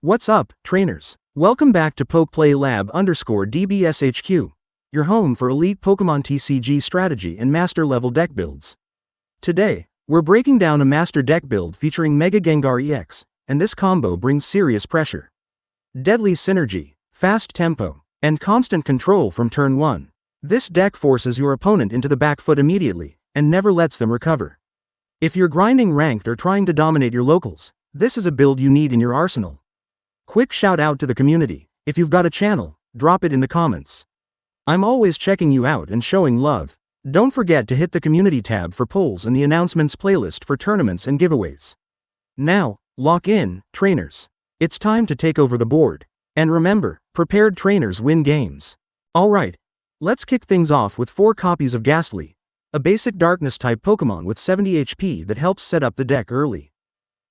What's up, trainers? Welcome back to PokePlayLab_DBSHQ, your home for elite Pokemon TCG strategy and master level deck builds. Today, we're breaking down a master deck build featuring Mega Gengar EX, and this combo brings serious pressure, deadly synergy, fast tempo, and constant control from turn 1. This deck forces your opponent into the back foot immediately, and never lets them recover. If you're grinding ranked or trying to dominate your locals, this is a build you need in your arsenal. Quick shout out to the community: if you've got a channel, drop it in the comments. I'm always checking you out and showing love. Don't forget to hit the community tab for polls and the announcements playlist for tournaments and giveaways. Now, lock in, trainers. It's time to take over the board. And remember, prepared trainers win games. Alright, let's kick things off with 4 copies of Ghastly, a basic darkness-type Pokemon with 70 HP that helps set up the deck early.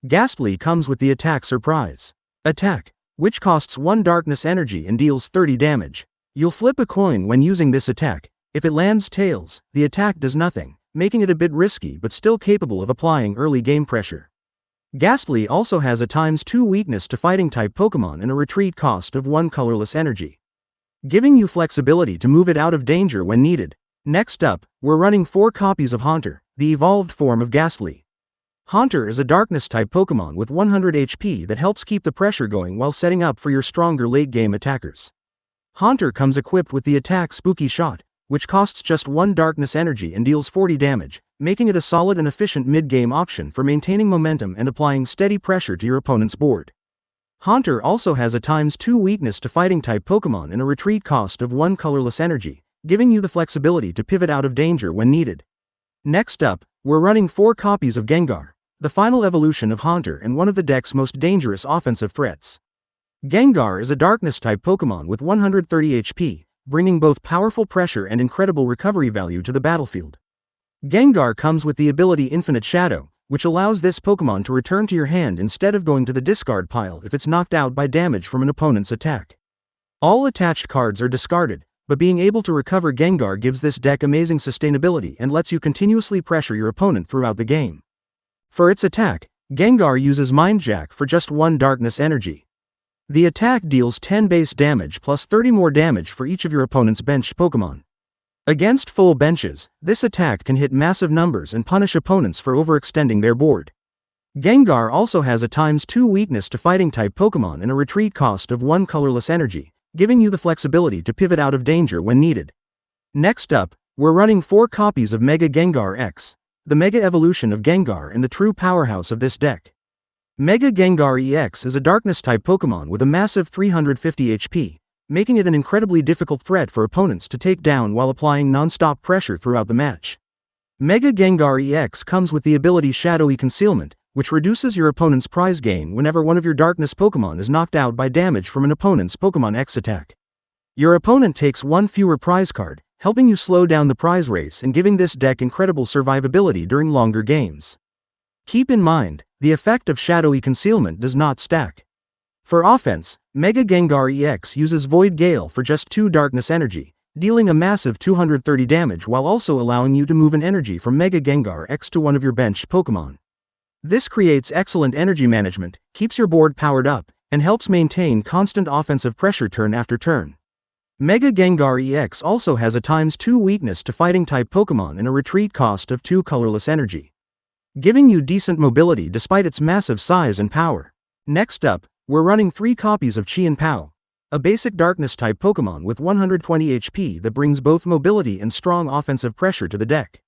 Ghastly comes with the attack Surprise attack, which costs 1 darkness energy and deals 30 damage. You'll flip a coin when using this attack. If it lands tails, the attack does nothing, making it a bit risky but still capable of applying early game pressure. Ghastly also has a ×2 weakness to Fighting-type Pokemon and a retreat cost of 1 colorless energy, giving you flexibility to move it out of danger when needed. Next up, we're running 4 copies of Haunter, the evolved form of Ghastly. Haunter is a darkness-type Pokemon with 100 HP that helps keep the pressure going while setting up for your stronger late-game attackers. Haunter comes equipped with the attack Spooky Shot, which costs just 1 darkness energy and deals 40 damage, making it a solid and efficient mid-game option for maintaining momentum and applying steady pressure to your opponent's board. Haunter also has a ×2 weakness to Fighting-type Pokemon and a retreat cost of 1 colorless energy, giving you the flexibility to pivot out of danger when needed. Next up, we're running 4 copies of Gengar, the final evolution of Haunter and one of the deck's most dangerous offensive threats. Gengar is a darkness-type Pokemon with 130 HP, bringing both powerful pressure and incredible recovery value to the battlefield. Gengar comes with the ability Infinite Shadow, which allows this Pokemon to return to your hand instead of going to the discard pile if it's knocked out by damage from an opponent's attack. All attached cards are discarded, but being able to recover Gengar gives this deck amazing sustainability and lets you continuously pressure your opponent throughout the game. For its attack, Gengar uses Mind Jack for just 1 darkness energy. The attack deals 10 base damage plus 30 more damage for each of your opponent's benched Pokemon. Against full benches, this attack can hit massive numbers and punish opponents for overextending their board. Gengar also has a ×2 weakness to Fighting-type Pokemon and a retreat cost of 1 colorless energy, giving you the flexibility to pivot out of danger when needed. Next up, we're running 4 copies of Mega Gengar X, the Mega Evolution of Gengar and the true powerhouse of this deck. Mega Gengar EX is a darkness-type Pokemon with a massive 350 HP, making it an incredibly difficult threat for opponents to take down while applying non-stop pressure throughout the match. Mega Gengar EX comes with the ability Shadowy Concealment, which reduces your opponent's prize gain whenever one of your darkness Pokemon is knocked out by damage from an opponent's Pokemon X attack. Your opponent takes 1 fewer prize card, helping you slow down the prize race and giving this deck incredible survivability during longer games. Keep in mind, the effect of Shadowy Concealment does not stack. For offense, Mega Gengar EX uses Void Gale for just 2 darkness energy, dealing a massive 230 damage while also allowing you to move an energy from Mega Gengar X to one of your benched Pokemon. This creates excellent energy management, keeps your board powered up, and helps maintain constant offensive pressure turn after turn. Mega Gengar EX also has a ×2 weakness to Fighting-type Pokemon and a retreat cost of 2 colorless energy, giving you decent mobility despite its massive size and power. Next up, we're running 3 copies of Chi-Pao, a basic darkness-type Pokemon with 120 HP that brings both mobility and strong offensive pressure to the deck.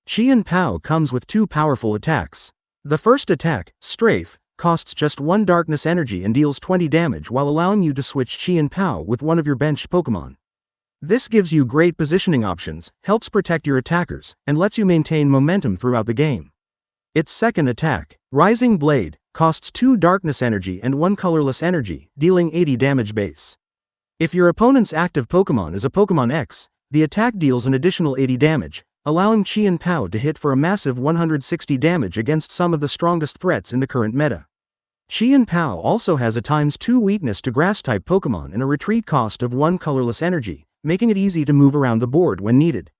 Chi-Pao comes with 2 powerful attacks. The first attack, Strafe, costs just 1 darkness energy and deals 20 damage while allowing you to switch Chi-Pao with one of your benched Pokemon. This gives you great positioning options, helps protect your attackers, and lets you maintain momentum throughout the game. Its second attack, Rising Blade, costs 2 darkness energy and 1 colorless energy, dealing 80 damage base. If your opponent's active Pokemon is a Pokemon X, the attack deals an additional 80 damage, allowing Chi-Pao to hit for a massive 160 damage against some of the strongest threats in the current meta. Chi-Pao also has a ×2 weakness to Grass-type Pokemon and a retreat cost of 1 colorless energy, making it easy to move around the board when needed.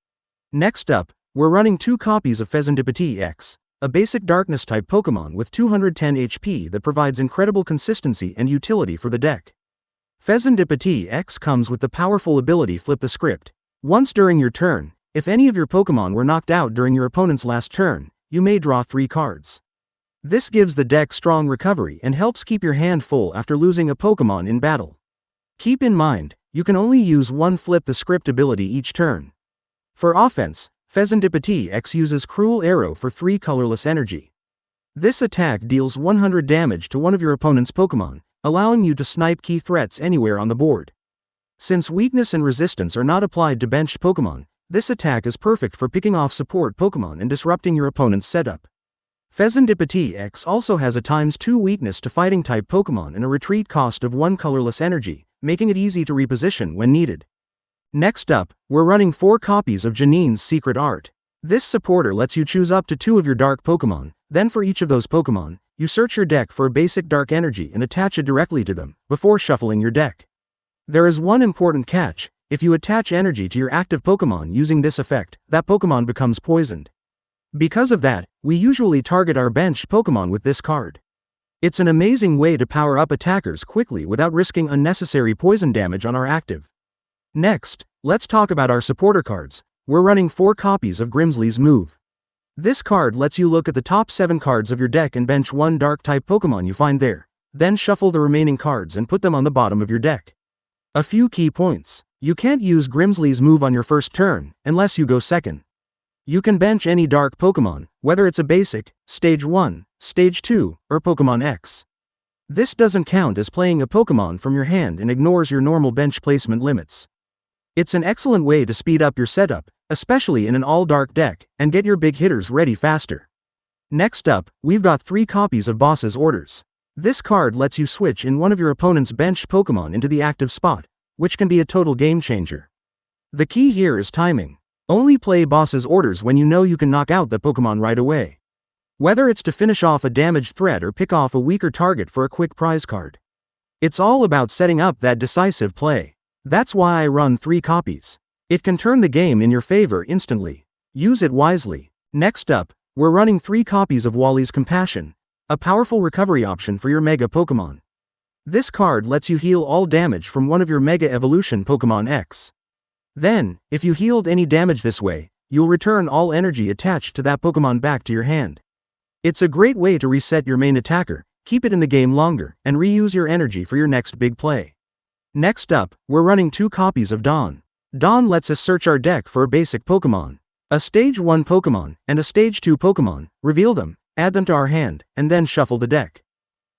Next up, we're running 2 copies of Fezandipiti X, a basic darkness-type Pokémon with 210 HP that provides incredible consistency and utility for the deck. Fezandipiti X comes with the powerful ability Flip the Script. Once during your turn, if any of your Pokémon were knocked out during your opponent's last turn, you may draw 3 cards. This gives the deck strong recovery and helps keep your hand full after losing a Pokémon in battle. Keep in mind, you can only use one Flip the Script ability each turn. For offense, Fezandipiti X uses Cruel Arrow for 3 colorless energy. This attack deals 100 damage to one of your opponent's Pokémon, allowing you to snipe key threats anywhere on the board. Since weakness and resistance are not applied to benched Pokémon, this attack is perfect for picking off support Pokémon and disrupting your opponent's setup. Fezandipiti X also has a ×2 weakness to fighting-type Pokémon and a retreat cost of 1 colorless energy, making it easy to reposition when needed. Next up, we're running 4 copies of Janine's Secret Art. This supporter lets you choose up to 2 of your dark Pokémon, then for each of those Pokémon, you search your deck for a basic dark energy and attach it directly to them, before shuffling your deck. There is one important catch: if you attach energy to your active Pokémon using this effect, that Pokémon becomes poisoned. Because of that, we usually target our benched Pokémon with this card. It's an amazing way to power up attackers quickly without risking unnecessary poison damage on our active. Next, let's talk about our supporter cards. We're running 4 copies of Grimsley's Move. This card lets you look at the top 7 cards of your deck and bench 1 dark-type Pokémon you find there, then shuffle the remaining cards and put them on the bottom of your deck. A few key points: you can't use Grimsley's Move on your first turn, unless you go second. You can bench any dark Pokémon, whether it's a basic, Stage 1, Stage 2, or Pokémon X. This doesn't count as playing a Pokémon from your hand and ignores your normal bench placement limits. It's an excellent way to speed up your setup, especially in an all-dark deck, and get your big hitters ready faster. Next up, we've got 3 copies of Boss's Orders. This card lets you switch in one of your opponent's benched Pokémon into the active spot, which can be a total game changer. The key here is timing. Only play Boss's Orders when you know you can knock out the Pokémon right away. Whether it's to finish off a damaged threat or pick off a weaker target for a quick prize card. It's all about setting up that decisive play. That's why I run 3 copies. It can turn the game in your favor instantly. Use it wisely. Next up, we're running 3 copies of Wally's Compassion, a powerful recovery option for your Mega Pokémon. This card lets you heal all damage from one of your Mega Evolution Pokémon X. Then, if you healed any damage this way, you'll return all energy attached to that Pokémon back to your hand. It's a great way to reset your main attacker, keep it in the game longer, and reuse your energy for your next big play. Next up, we're running 2 copies of Dawn. Dawn lets us search our deck for a basic Pokémon, a Stage 1 Pokémon, and a Stage 2 Pokémon, reveal them, add them to our hand, and then shuffle the deck.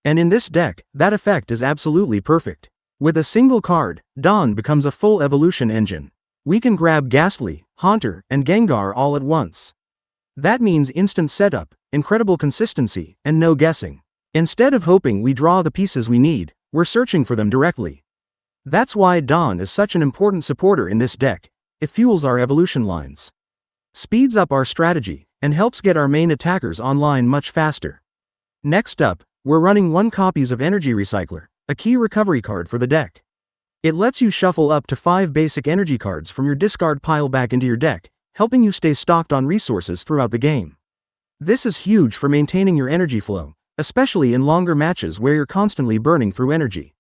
And in this deck, that effect is absolutely perfect. With a single card, Dawn becomes a full evolution engine. We can grab Ghastly, Haunter, and Gengar all at once. That means instant setup, incredible consistency, and no guessing. Instead of hoping we draw the pieces we need, we're searching for them directly. That's why Dawn is such an important supporter in this deck. It fuels our evolution lines, speeds up our strategy, and helps get our main attackers online much faster. Next up, we're running 1 copies of Energy Recycler, a key recovery card for the deck. It lets you shuffle up to 5 basic energy cards from your discard pile back into your deck, helping you stay stocked on resources throughout the game. This is huge for maintaining your energy flow, especially in longer matches where you're constantly burning through energy.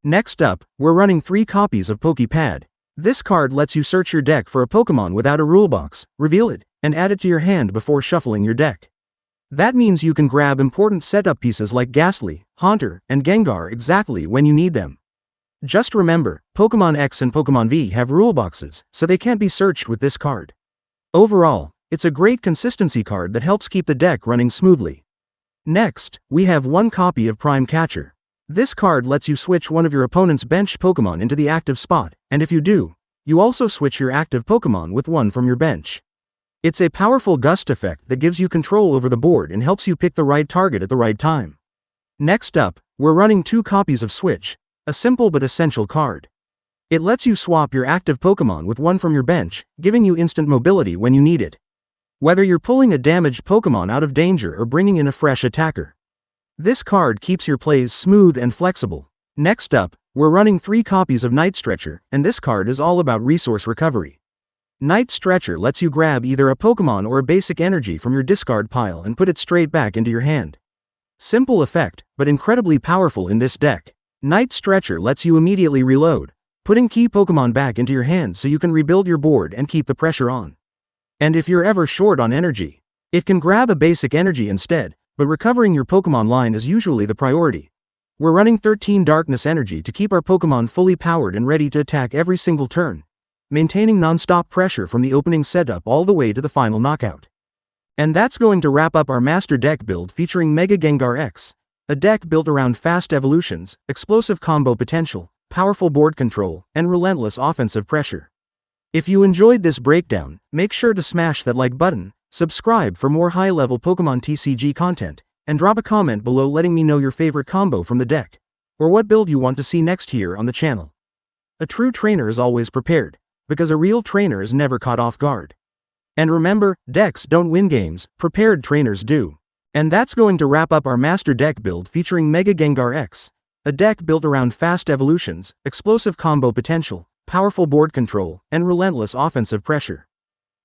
Next up, we're running 3 copies of Poképad. This card lets you search your deck for a Pokémon without a rulebox, reveal it, and add it to your hand before shuffling your deck. That means you can grab important setup pieces like Ghastly, Haunter, and Gengar exactly when you need them. Just remember, Pokémon X and Pokémon V have ruleboxes, so they can't be searched with this card. Overall, it's a great consistency card that helps keep the deck running smoothly. Next, we have 1 copy of Prime Catcher. This card lets you switch one of your opponent's benched Pokémon into the active spot, and if you do, you also switch your active Pokémon with one from your bench. It's a powerful gust effect that gives you control over the board and helps you pick the right target at the right time. Next up, we're running 2 copies of Switch, a simple but essential card. It lets you swap your active Pokémon with one from your bench, giving you instant mobility when you need it. Whether you're pulling a damaged Pokémon out of danger or bringing in a fresh attacker, this card keeps your plays smooth and flexible. Next up, we're running 3 copies of Night Stretcher, and this card is all about resource recovery. Night Stretcher lets you grab either a Pokémon or a basic energy from your discard pile and put it straight back into your hand. Simple effect, but incredibly powerful in this deck. Night Stretcher lets you immediately reload, putting key Pokémon back into your hand so you can rebuild your board and keep the pressure on. And if you're ever short on energy, it can grab a basic energy instead, but recovering your Pokémon line is usually the priority. We're running 13 Darkness energy to keep our Pokémon fully powered and ready to attack every single turn, maintaining non-stop pressure from the opening setup all the way to the final knockout. And that's going to wrap up our master deck build featuring Mega Gengar X, a deck built around fast evolutions, explosive combo potential, powerful board control, and relentless offensive pressure. If you enjoyed this breakdown, make sure to smash that like button, subscribe for more high-level Pokémon TCG content, and drop a comment below letting me know your favorite combo from the deck, or what build you want to see next here on the channel. A true trainer is always prepared, because a real trainer is never caught off guard. And remember, decks don't win games, prepared trainers do. And that's going to wrap up our master deck build featuring Mega Gengar X, a deck built around fast evolutions, explosive combo potential, powerful board control, and relentless offensive pressure.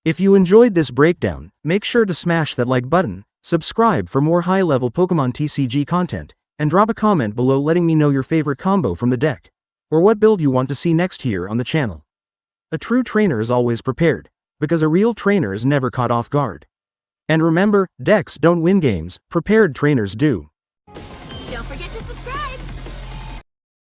If you enjoyed this breakdown, make sure to smash that like button, subscribe for more high-level Pokémon TCG content, and drop a comment below letting me know your favorite combo from the deck, or what build you want to see next here on the channel. A true trainer is always prepared, because a real trainer is never caught off guard. And remember, decks don't win games, prepared trainers do.